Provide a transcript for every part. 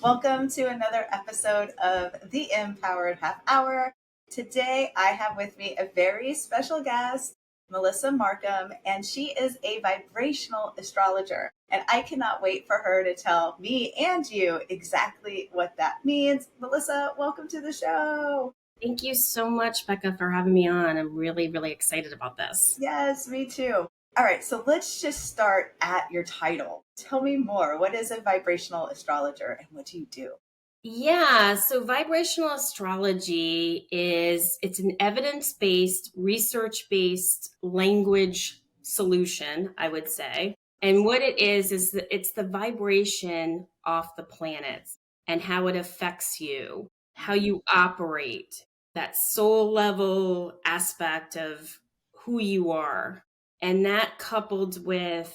Welcome to another episode of the Empowered Half Hour. Today I have with me a very special guest, Melissa Marcum, and she is a vibrational astrologer. And I cannot wait for her to tell me and you exactly what that means. Melissa, welcome to the show. Thank you so much, Becca, for having me on. I'm really, really excited about this. Yes, me too. All right, so let's just start at your title. Tell me more. What is a vibrational astrologer and what do you do? Yeah, so vibrational astrology it's an evidence-based, research-based language solution, I would say. And what it is that it's the vibration off the planets and how it affects you, how you operate, that soul level aspect of who you are. And that coupled with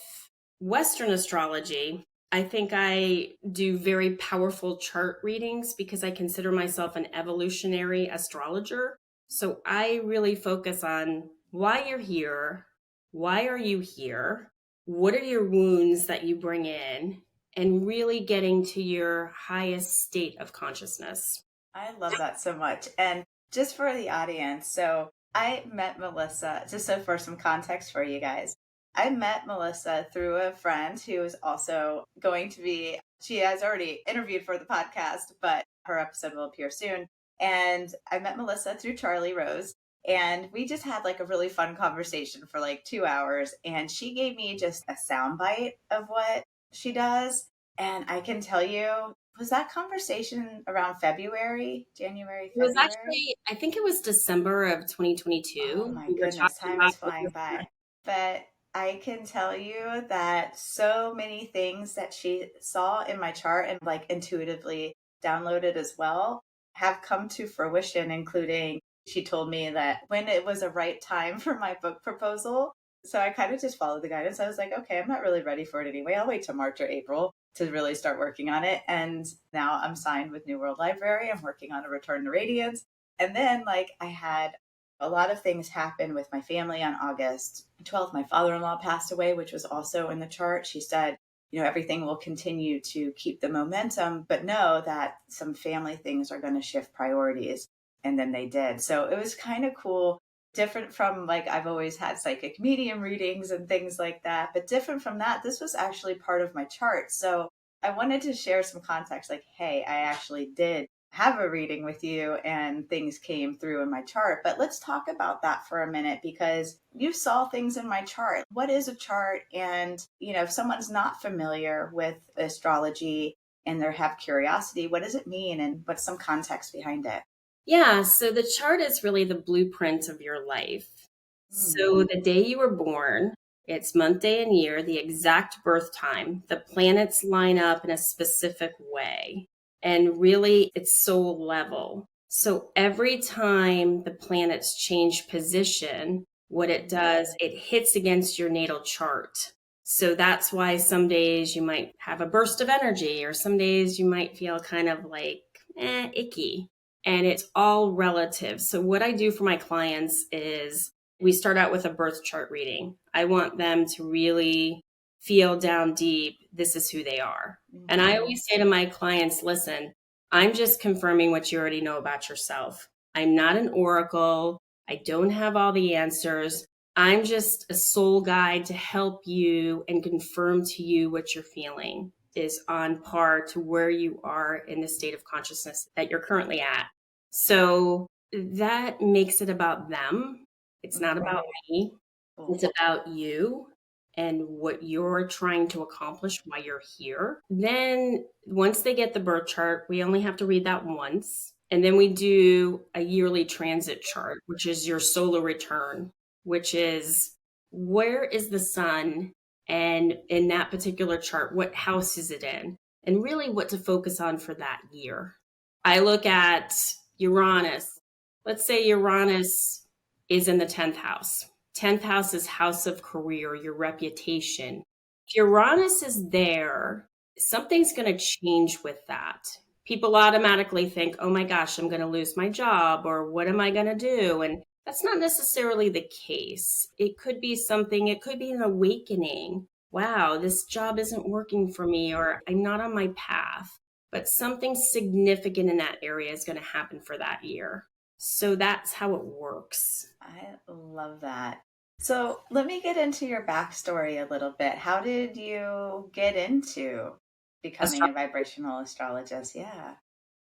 Western astrology, I think I do very powerful chart readings because I consider myself an evolutionary astrologer. So I really focus on why you're here, why are you here, what are your wounds that you bring in, and really getting to your highest state of consciousness. I love that so much. And just for the audience, so I met Melissa, just so for some context for you guys, I met Melissa through a friend who is also going to be, she has already interviewed for the podcast, but her episode will appear soon. And I met Melissa through Charlie Rose. And we just had like a really fun conversation for like 2 hours. And she gave me just a soundbite of what she does. And I can tell you, was that conversation around January, It was February? actually, I think it was December of Oh 2022. my We were goodness, talking time about is flying by. But I can tell you that so many things that she saw in my chart and like intuitively downloaded as well have come to fruition, including she told me that when it was a right time for my book proposal. So I kind of just followed the guidance. I was like, okay, I'm not really ready for it anyway. I'll wait till March or April to really start working on it. And now I'm signed with New World Library. I'm working on a Return to Radiance. And then, like, I had a lot of things happen with my family on August 12th. My father-in-law passed away, which was also in the chart. She said, everything will continue to keep the momentum, but know that some family things are going to shift priorities. And then they did. So it was kind of cool, different from like I've always had psychic medium readings and things like that, but different from that, this was actually part of my chart. So I wanted to share some context like, hey, I actually did have a reading with you and things came through in my chart. But let's talk about that for a minute because you saw things in my chart. What is a chart? And, if someone's not familiar with astrology and they have curiosity, what does it mean and what's some context behind it? Yeah, so the chart is really the blueprint of your life. Hmm. So the day you were born, it's month, day, and year, the exact birth time. The planets line up in a specific way. And really, it's soul level. So every time the planets change position, what it does, it hits against your natal chart. So that's why some days you might have a burst of energy, or some days you might feel kind of like, icky. And it's all relative. So what I do for my clients is we start out with a birth chart reading. I want them to really feel down deep, this is who they are. And I always say to my clients, listen, I'm just confirming what you already know about yourself. I'm not an oracle. I don't have all the answers. I'm just a soul guide to help you and confirm to you what you're feeling is on par to where you are in the state of consciousness that you're currently at. So that makes it about them. It's not about me. Cool. It's about you and what you're trying to accomplish while you're here. Then once they get the birth chart, we only have to read that once. And then we do a yearly transit chart, which is your solar return, which is where is the sun? And in that particular chart, what house is it in? And really what to focus on for that year. I look at Uranus. Let's say Uranus is in the 10th house. 10th house is house of career, your reputation. If Uranus is there, something's going to change with that. People automatically think, oh my gosh, I'm going to lose my job, or what am I going to do? And that's not necessarily the case. It could be something, it could be an awakening. Wow, this job isn't working for me, or I'm not on my path. but something significant in that area is going to happen for that year. So that's how it works. I love that. So let me get into your backstory a little bit. How did you get into becoming a vibrational astrologist? Yeah.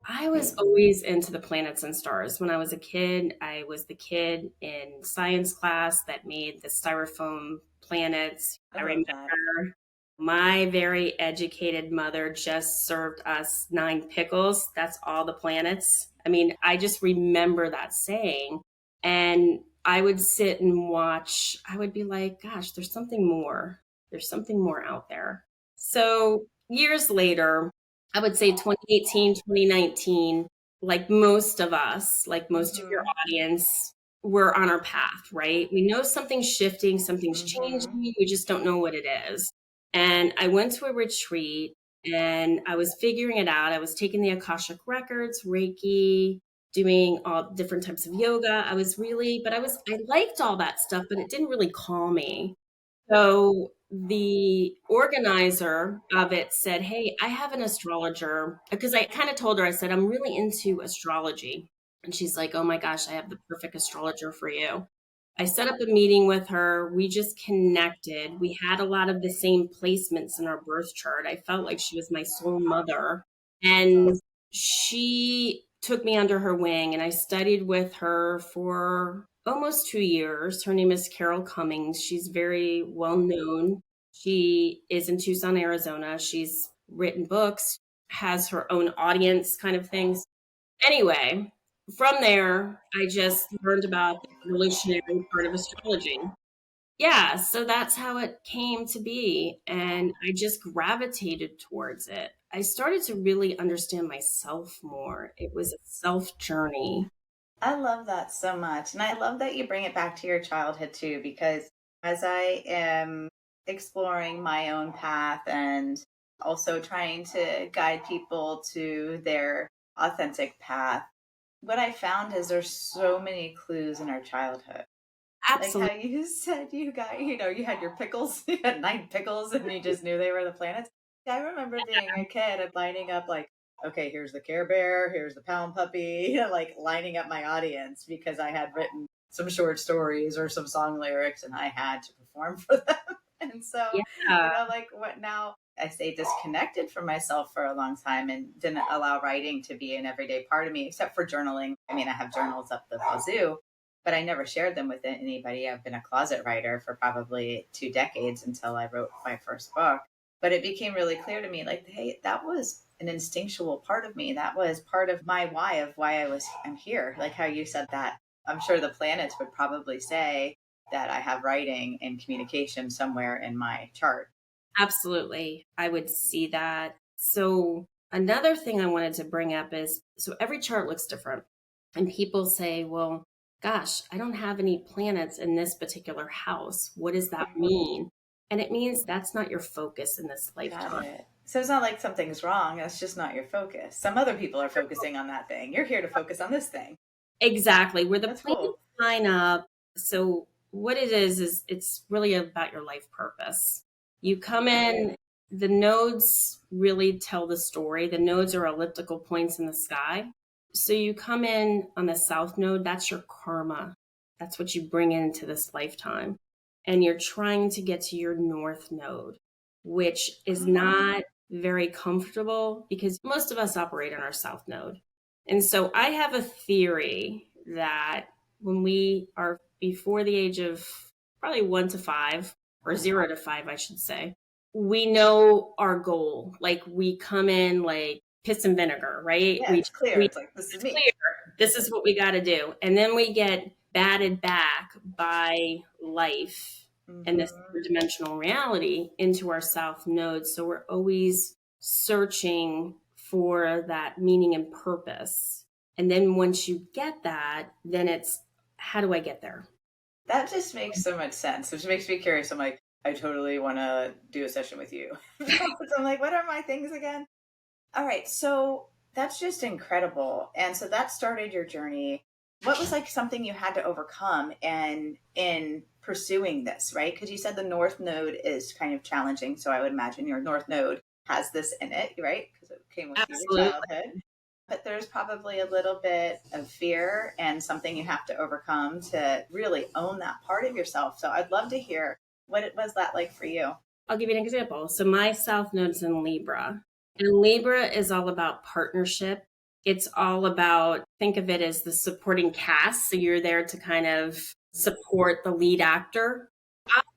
I was always into the planets and stars. When I was a kid, I was the kid in science class that made the styrofoam planets. I I love that. remember my very educated mother just served us 9 pickles. That's all the planets. I mean, I just remember that saying. And I would sit and watch. I would be like, gosh, there's something more. There's something more out there. So years later, I would say 2018, 2019, like most of us, like most of your Mm-hmm. audience, we're on our path, right? We know something's shifting, something's changing, Mm-hmm. we just don't know what it is. And I went to a retreat and I was figuring it out. I was taking the Akashic records, Reiki, doing all different types of yoga. I liked all that stuff, but it didn't really call me. So the organizer of it said, "Hey, I have an astrologer." Because I kind of told her, I said, "I'm really into astrology." And she's like, "Oh my gosh, I have the perfect astrologer for you." I set up a meeting with her. We just connected. We had a lot of the same placements in our birth chart. I felt like she was my soul mother. That's And awesome. she took me under her wing, and I studied with her for almost 2 years. Her name is Carol Cummings. She's very well known. She is in Tucson, Arizona. She's written books, has her own audience kind of things. Anyway, from there, I just learned about the evolutionary part of astrology. Yeah, so that's how it came to be. And I just gravitated towards it. I started to really understand myself more. It was a self journey. I love that so much. And I love that you bring it back to your childhood too, because as I am exploring my own path and also trying to guide people to their authentic path, what I found is there's so many clues in our childhood. Like how Absolutely. you said you got, you had your pickles, you had 9 pickles and you just knew they were the planets. Yeah, I remember being a kid and lining up like, okay, here's the Care Bear, here's the Pound Puppy, like lining up my audience because I had written some short stories or some song lyrics and I had to perform for them. And so, Yeah, like what now I stayed disconnected from myself for a long time and didn't allow writing to be an everyday part of me, except for journaling. I mean, I have journals up the wazoo, but I never shared them with anybody. I've been a closet writer for probably 2 decades until I wrote my first book. But it became really clear to me like, hey, that was an instinctual part of me. That was part of my why of why I'm here. Like how you said that. I'm sure the planets would probably say that I have writing and communication somewhere in my chart. absolutely. I would see that. So, another thing I wanted to bring up is so every chart looks different. And people say, well, gosh, I don't have any planets in this particular house. What does that mean? And it means that's not your focus in this Got lifetime. it. So it's not like something's wrong. That's just not your focus. Some other people are focusing on that thing. You're here to focus on this thing. Exactly. Where the That's planets cool. line up. So, what it is it's really about your life purpose. You come in, the nodes really tell the story. The nodes are elliptical points in the sky. So, you come in on the south node, that's your karma. That's what you bring into this lifetime. And you're trying to get to your north node, which is not very comfortable because most of us operate on our south node. And so I have a theory that when we are before the age of probably 1 to 5, or 0 to 5, I should say, we know our goal. Like we come in like piss and vinegar, right? Yeah, it's clear. We It's like, this is it's me. clear. This is what we got to do. And then we get batted back by life and this Mm-hmm. dimensional reality into our south node. So we're always searching for that meaning and purpose. And then once you get that, then it's how do I get there? That just makes so much sense, which makes me curious. I'm like, I totally want to do a session with you. So I'm like, what are my things again? All right. So that's just incredible. And so that started your journey. What was like something you had to overcome and in pursuing this, right? Because you said the North Node is kind of challenging. So I would imagine your North Node has this in it, right? Because it came with you in Absolutely. childhood. But there's probably a little bit of fear and something you have to overcome to really own that part of yourself. So I'd love to hear what it was that like for you. I'll give you an example. So my South Node is in Libra, and Libra is all about partnership. It's all about, think of it as the supporting cast. So you're there to kind of support the lead actor.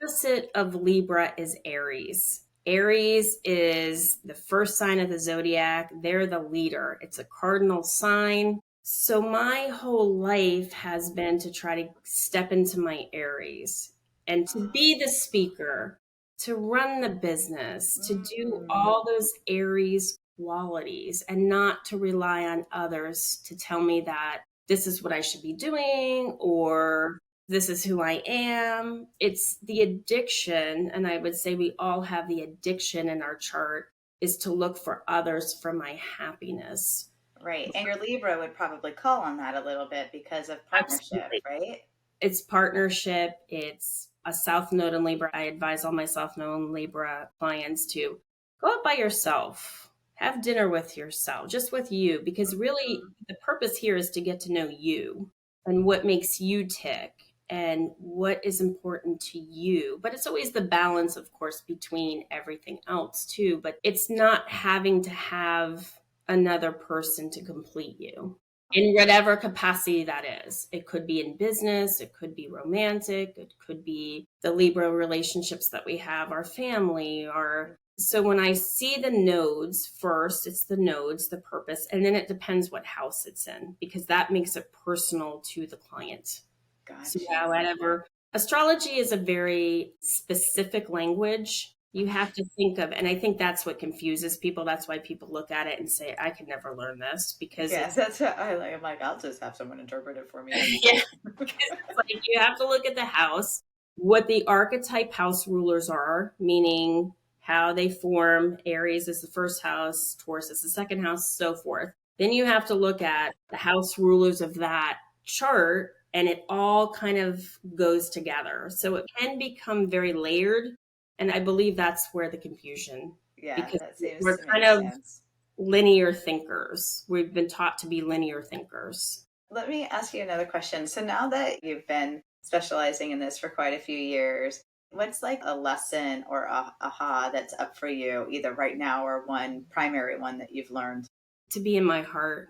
Opposite of Libra is Aries. Aries is the first sign of the zodiac. They're the leader. It's a cardinal sign. So my whole life has been to try to step into my Aries and to be the speaker, to run the business, to do all those Aries qualities and not to rely on others to tell me that this is what I should be doing or this is who I am. It's the addiction. And I would say we all have the addiction in our chart is to look for others for my happiness. Right. And your Libra would probably call on that a little bit because of partnership, Absolutely. right? It's partnership. It's a South Node in Libra. I advise all my South Node in Libra clients to go out by yourself, have dinner with yourself, just with you, because really the purpose here is to get to know you and what makes you tick and what is important to you. But it's always the balance, of course, between everything else too. But it's not having to have another person to complete you in whatever capacity that is. It could be in business, it could be romantic, it could be the Libra relationships that we have, our family, our so when I see the nodes first, it's the nodes, the purpose, and then it depends what house it's in because that makes it personal to the client. So Gotcha. yeah, whatever. Astrology is a very specific language. You have to think of, and I think that's what confuses people. That's why people look at it and say, I could never learn this because Yes, that's what I like. I'm like, I'll just have someone interpret it for me. yeah, it's like you have to look at the house, what the archetype house rulers are, meaning how they form. Aries is the first house, Taurus is the second house, so forth. Then you have to look at the house rulers of that chart, and it all kind of goes together. So it can become very layered. And I believe that's where the confusion, Yeah, because that seems we're to kind make of sense. linear thinkers. We've been taught to be linear thinkers. Let me ask you another question. So now that you've been specializing in this for quite a few years, what's like a lesson or a aha that's up for you, either right now or one primary one that you've learned? To be in my heart.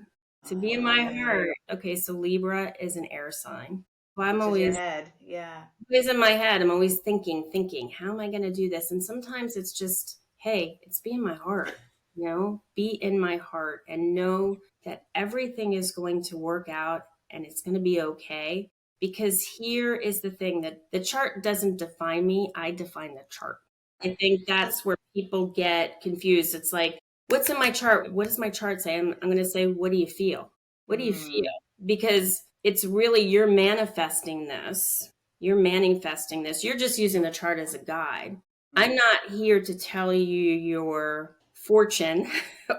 To be in my Oh, heart. Okay, so Libra is an air sign. Well, I'm which is your always head. Yeah. always in my head. I'm always thinking, how am I going to do this? And sometimes it's just, hey, it's be in my heart. Be in my heart and know that everything is going to work out and it's going to be okay. Because here is the thing that the chart doesn't define me. I define the chart. I think that's where people get confused. It's like, what's in my chart? What does my chart say? I'm going to say, what do you feel? What do you feel? Mm, Because it's really, you're manifesting this. You're manifesting this. You're just using the chart as a guide. I'm mm. not here to tell you your fortune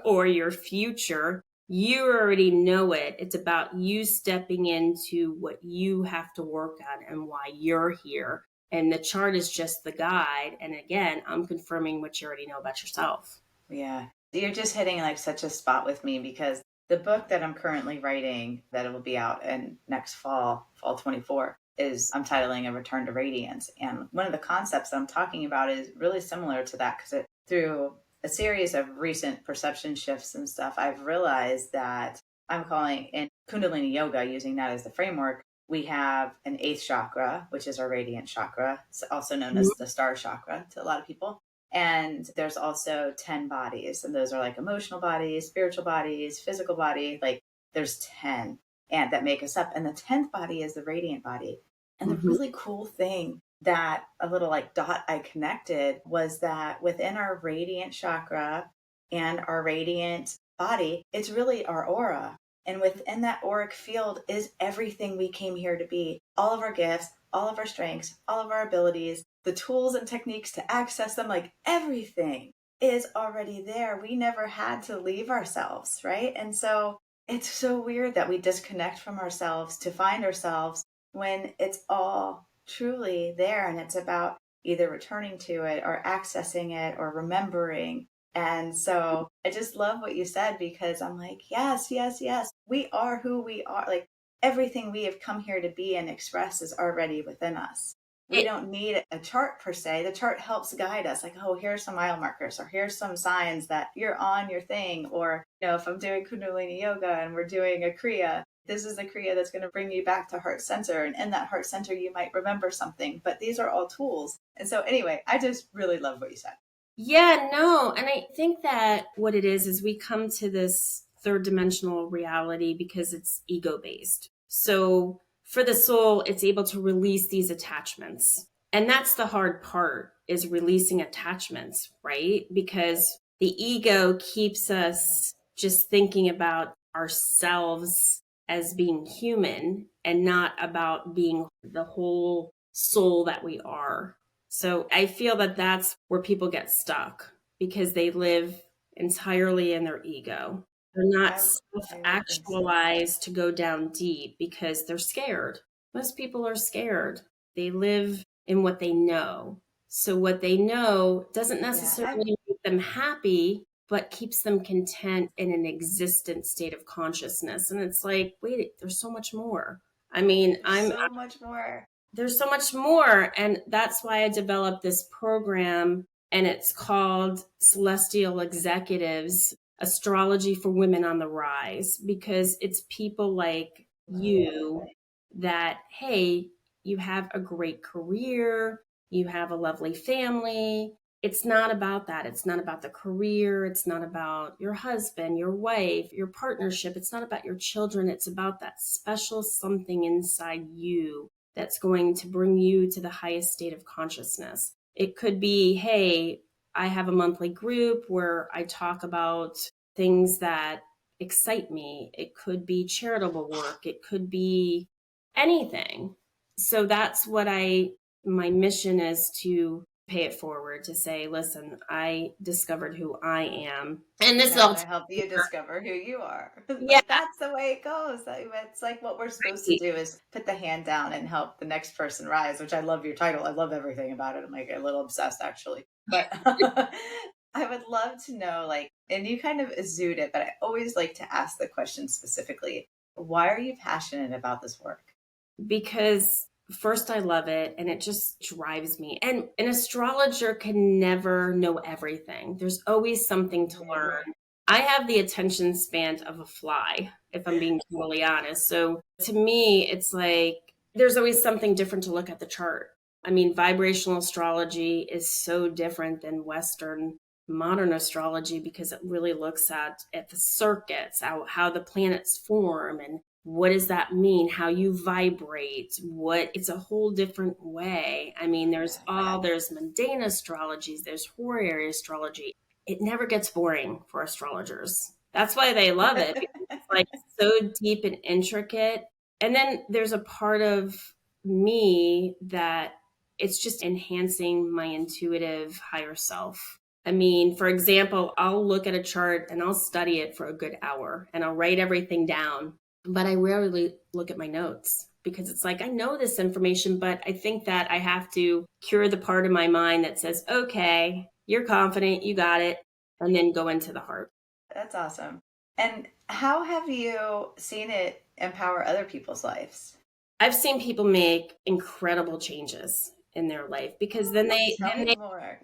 or your future. You already know it. It's about you stepping into what you have to work on and why you're here. And the chart is just the guide. And again, I'm confirming what you already know about yourself. Yeah. You're just hitting like such a spot with me because the book that I'm currently writing that will be out in next fall 24 is I'm titling A Return to Radiance. And one of the concepts that I'm talking about is really similar to that because through a series of recent perception shifts and stuff, I've realized that I'm calling in Kundalini Yoga, using that as the framework. We have an eighth chakra, which is our radiant chakra, also known as the star chakra to a lot of people. And there's also 10 bodies, and those are like emotional bodies, spiritual bodies, physical body. Like there's 10 and that make us up. And the 10th body is the radiant body. And the Mm-hmm. really cool thing that a little like dot I connected was that within our radiant chakra and our radiant body, it's really our aura. And within that auric field is everything we came here to be, all of our gifts, all of our strengths, all of our abilities, the tools and techniques to access them, like everything is already there. We never had to leave ourselves, right? And so it's so weird that we disconnect from ourselves to find ourselves when it's all truly there. And it's about either returning to it or accessing it or remembering And so I just love what you said, because I'm like, yes, yes, yes, we are who we are. Like everything we have come here to be and express is already within us. We It, don't need a chart per se. The chart helps guide us, like, oh, here's some mile markers, or here's some signs that you're on your thing. Or, if I'm doing Kundalini yoga and we're doing a Kriya, this is the Kriya that's going to bring you back to heart center. And in that heart center, you might remember something, but these are all tools. And so, anyway, I just really love what you said. yeah, no. And I think that what it is we come to this third dimensional reality because it's ego based. So for the soul, it's able to release these attachments. And that's the hard part, is releasing attachments, right? Because the ego keeps us just thinking about ourselves as being human and not about being the whole soul that we are. So I feel that that's where people get stuck, because they live entirely in their ego. They're not I, self I would think so. actualized to go down deep because they're scared. Most people are scared. They live in what they know. So what they know doesn't Yeah, I necessarily make them happy, but keeps them content in an existent state of consciousness. And it's like, wait, there's so much more. I mean, There's so much more. there's so much more. And that's why I developed this program, and it's called Celestial Executives Astrology for Women on the Rise, because it's people like Love it. you that, hey, you have a great career, you have a lovely family. It's not about that. It's not about the career. It's not about your husband, your wife, your partnership. It's not about your children. It's about that special something inside you that's going to bring you to the highest state of consciousness. It could be, hey, I have a monthly group where I talk about things that excite me. It could be charitable work. It could be anything. So that's what my mission is, to pay it forward, to say, listen, I discovered who I am. And this And I want all, to help you discover who you are. yeah, Like that's the way it goes. It's like what we're supposed to do is put the hand down and help the next person rise, which I love your title. I love everything about it. I'm like a little obsessed actually. But I would love to know, like, and you kind of exude it, but I always like to ask the question specifically, why are you passionate about this work? because first, I love it and it just drives me. And an astrologer can never know everything. There's always something to learn. Mhm. I have the attention span of a fly, if I'm being totally honest. So to me, it's like there's always something different to look at the chart. I mean, vibrational astrology is so different than Western modern astrology, because it really looks at the circuits, how the planets form, and what does that mean, how you vibrate, what it's a whole different way. I mean, there's mundane astrologies, there's horary astrology. It never gets boring for astrologers. That's why they love it, because it's like so deep and intricate. And then there's a part of me that it's just enhancing my intuitive higher self. I mean, for example, I'll look at a chart and I'll study it for a good hour and I'll write everything down, but I rarely look at my notes, because it's like I know this information, but I think that I have to cure the part of my mind that says, okay, you're confident, you got it, and then go into the heart. That's awesome. And how have you seen it empower other people's lives? I've seen people make incredible changes in their life, because then Tell me more.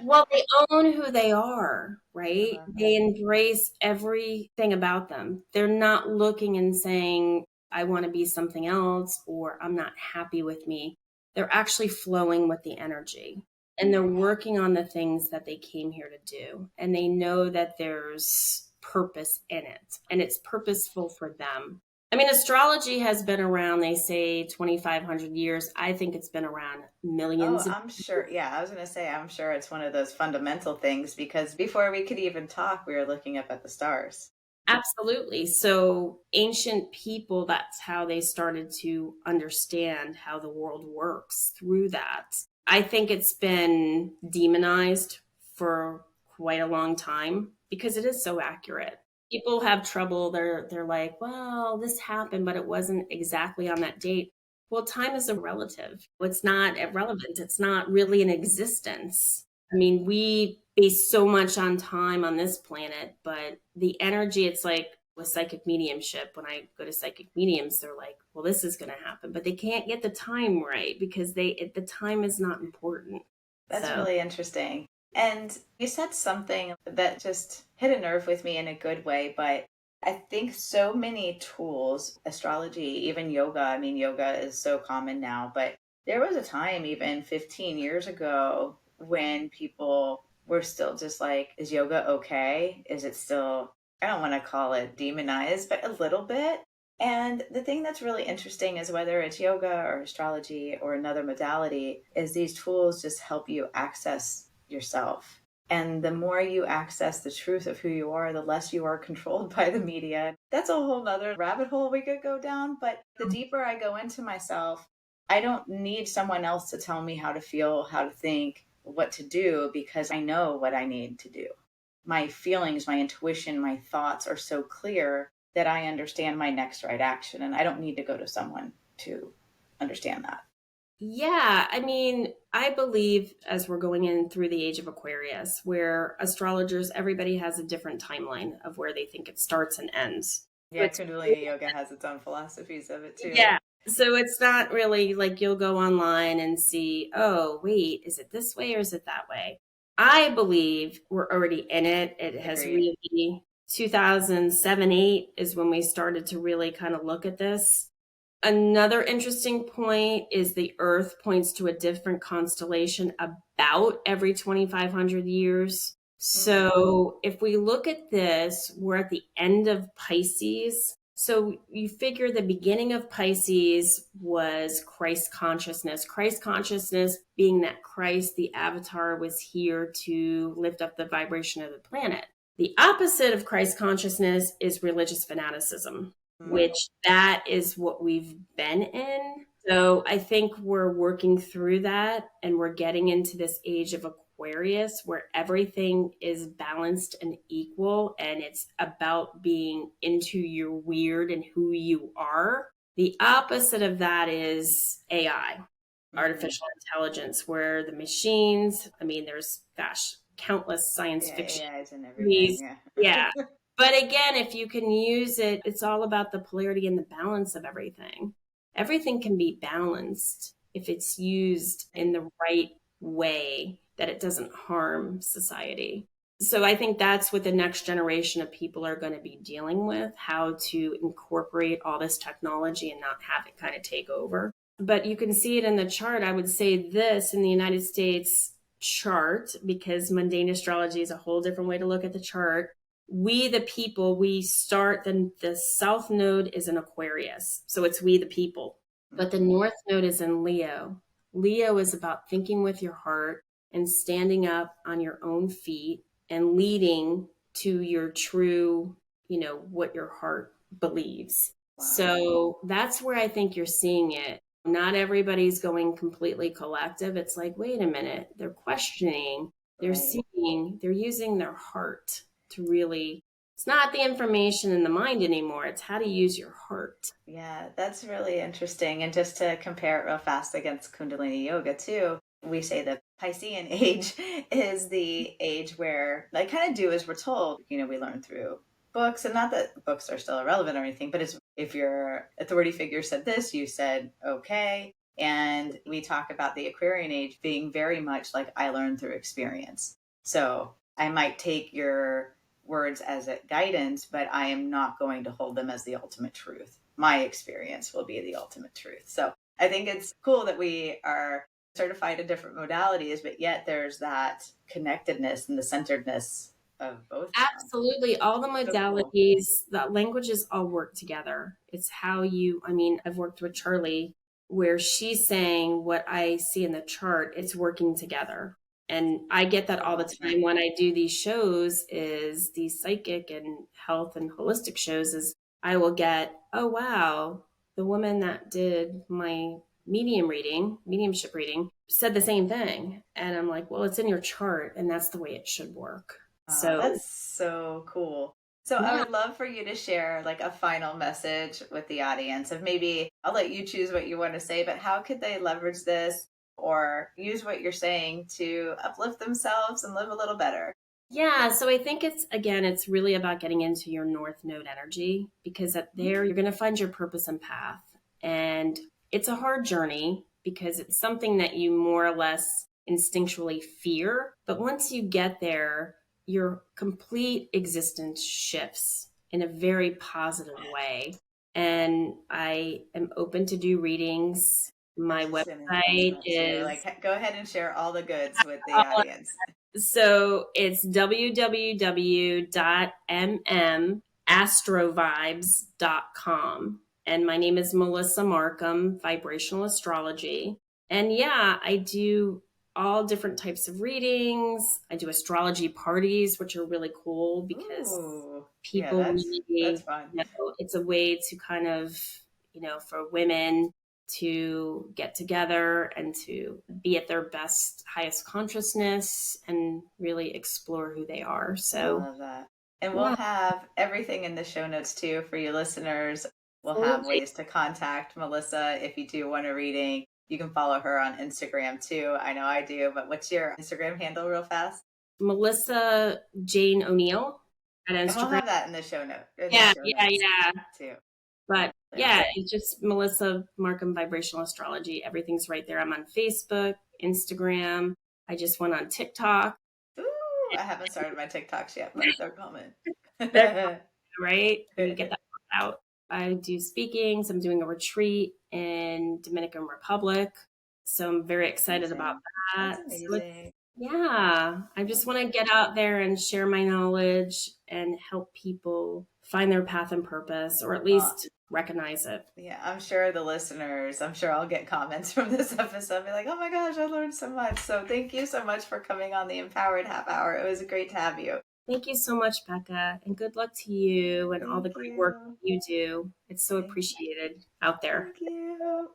well, they own who they are, I right? love They that. embrace everything about them. They're not looking and saying, I want to be something else, or I'm not happy with me. They're actually flowing with the energy, and they're working on the things that they came here to do. And they know that there's purpose in it, and it's purposeful for them. I mean, astrology has been around, they say 2,500 years. I think it's been around Oh, millions of I'm sure. Yeah, I was going to say, I'm sure it's one of those fundamental things because before we could even talk, we were looking up at the stars. Absolutely. So, ancient people, that's how they started to understand how the world works, through that. I think it's been demonized for quite a long time because it is so accurate. People have trouble. They're like, well, this happened, but it wasn't exactly on that date. Well, time is a relative. It's not irrelevant. It's not really in existence. I mean, we based so much on time on this planet, but the energy, it's like with psychic mediumship. When I go to psychic mediums, they're like, well, this is going to happen, but they can't get the time right because the time is not important. That's So really interesting. And you said something that just hit a nerve with me in a good way, but I think so many tools, astrology, even yoga, I mean, yoga is so common now, but there was a time even 15 years ago when people were still just like, is yoga okay? Is it still, I don't want to call it demonized, but a little bit. And the thing that's really interesting is whether it's yoga or astrology or another modality, is these tools just help you access yourself. And the more you access the truth of who you are, the less you are controlled by the media. That's a whole nother rabbit hole we could go down. But the deeper I go into myself, I don't need someone else to tell me how to feel, how to think, what to do, because I know what I need to do. My feelings, my intuition, my thoughts are so clear that I understand my next right action. And I don't need to go to someone to understand that. yeah, I mean, I believe as we're going in through the age of Aquarius, where astrologers, everybody has a different timeline of where they think it starts and ends. So Yeah, it's Kundalini Yoga has its own philosophies of it too. yeah. So it's not really like you'll go online and see, oh, wait, is it this way or is it that way? I believe we're already in it. It has Agreed. really 2007, 8 is when we started to really kind of look at this. Another interesting point is the Earth points to a different constellation about every 2,500 years. Mm. So if we look at this, we're at the end of Pisces. So you figure the beginning of Pisces was Christ consciousness. Christ consciousness being that Christ, the avatar, was here to lift up the vibration of the planet. The opposite of Christ consciousness is religious fanaticism, Mm. which that is what we've been in. So I think we're working through that and we're getting into this age of Aquarius where everything is balanced and equal and it's about being into your weird and who you are. The opposite of that is AI, Mm. artificial intelligence, where the machines, I mean, there's, gosh, countless science Yeah, fiction AI is in everything. movies. Yeah. Yeah. But again, if you can use it, it's all about the polarity and the balance of everything. Everything can be balanced if it's used in the right way that it doesn't harm society. So I think that's what the next generation of people are going to be dealing with, how to incorporate all this technology and not have it kind of take over. But you can see it in the chart. I would say this in the United States chart, because mundane astrology is a whole different way to look at the chart. We, the people, we start, then the south node is in Aquarius. So it's we, the people. But the Mm. north node is in Leo. Leo is about thinking with your heart and standing up on your own feet and leading to your true, what your heart believes. Wow. So that's where I think you're seeing it. Not everybody's going completely collective. It's like, wait a minute, they're questioning, they're Right. seeing, they're using their heart to really, it's not the information in the mind anymore. It's how to use your heart. Yeah, that's really interesting. And just to compare it real fast against Kundalini Yoga, too, we say the Piscean age is the age where I kind of do as we're told. We learn through books, and not that books are still irrelevant or anything, but it's if your authority figure said this, you said, okay. And we talk about the Aquarian age being very much like I learned through experience. So I might take your words as a guidance, but I am not going to hold them as the ultimate truth. My experience will be the ultimate truth. So I think it's cool that we are certified in different modalities, but yet there's that connectedness and the centeredness of both of them. Absolutely. All the So cool. modalities, the languages all work together. It's how you, I mean, I've worked with Charlie where she's saying what I see in the chart, it's working together. And I get that So all the awesome. time when I do these shows, is these psychic and health and holistic shows, is I will get, oh wow, the woman that did my mediumship reading, said the same thing. And I'm like, well, it's in your chart and that's the way it should work. So That's so cool. So I yeah, would love for you to share like a final message with the audience of maybe I'll let you choose what you want to say, but how could they leverage this or use what you're saying to uplift themselves and live a little better? Yeah, so I think it's really about getting into your North Node energy, because at there you're going to find your purpose and path. And it's a hard journey because it's something that you more or less instinctually fear. But once you get there, your complete existence shifts in a very positive way. And I am open to do readings. I My was just going to ask website that too. is Like, go ahead and share all the goods with the audience. So it's www.mmastroVibes.com. And my name is Melissa Marcum, Vibrational Astrology. And yeah, I do all different types of readings. I do astrology parties, which are really cool because Ooh, yeah, people that's really, fun. it's a way to kind of, for women to get together and to be at their best, highest consciousness and really explore who they are. I So, love that. And we'll yeah, have everything in the show notes too for you listeners. We'll have absolutely. ways to contact Melissa if you do want a reading. You can follow her on Instagram too. I know I do, but what's your Instagram handle real fast? Melissa Jane O'Neill at And we'll Instagram. have that in the show Yeah, yeah, notes yeah. too. But Really yeah, cool. it's just Melissa Markham Vibrational Astrology. Everything's right there. I'm on Facebook, Instagram. I just went on TikTok. Ooh, I haven't started my TikToks yet, but they're coming. They're right. We get that out. I do speakings. I'm doing a retreat in Dominican Republic. So I'm very excited about Amazing. That's that. So amazing. yeah, I just want to get out there and share my knowledge and help people find their path and purpose, or at Well, least recognize it. yeah, I'm sure the listeners, I'm sure I'll get comments from this episode. Be like, oh my gosh, I learned so much. So thank you so much for coming on the Empowered Half Hour. It was great to have you. Thank you so much, Becca, and good luck to you and all the Thank great work you. you do. It's so Thank, appreciated out there. thank you.